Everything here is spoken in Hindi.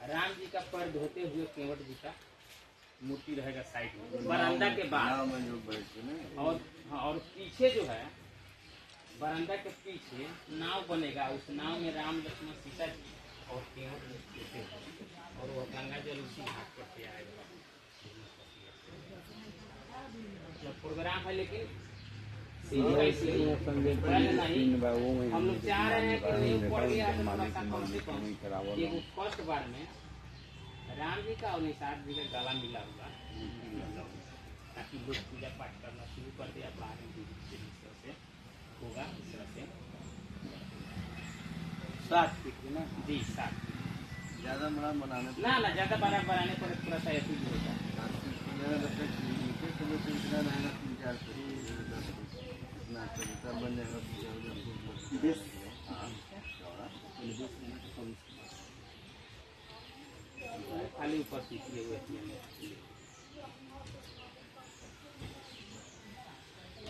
राम जी का पैर धोते हुए केवट जी का मूर्ति रहेगा साइड में बरामदा के बाद। और हाँ, और पीछे जो है बरामदा के पीछे नाव बनेगा, उस नाव में राम लक्ष्मण सीता जी और केवट लेते हुए, और वो गंगा जल उसी घाट पर से आएगा। मतलब प्रोग्राम है, लेकिन सीधी वैसी नहीं। हम लोग चाह रहे हैं कि न्यू पड़ गया तो थोड़ा सा कम से कम ये फर्स्ट बार में राम जी का और निषाद जी का गला मिला हुआ, ताकि लोग पूजा पाठ करना शुरू कर दे। बाहर में से होगा इस तरह से 7 फीट ना जी, 7 फीट ज़्यादा बड़ा बनाने ना ज़्यादा बड़ा बनाने पर थोड़ा सा ऐसे ही होता है। खाली ऊपर सीखिए हुए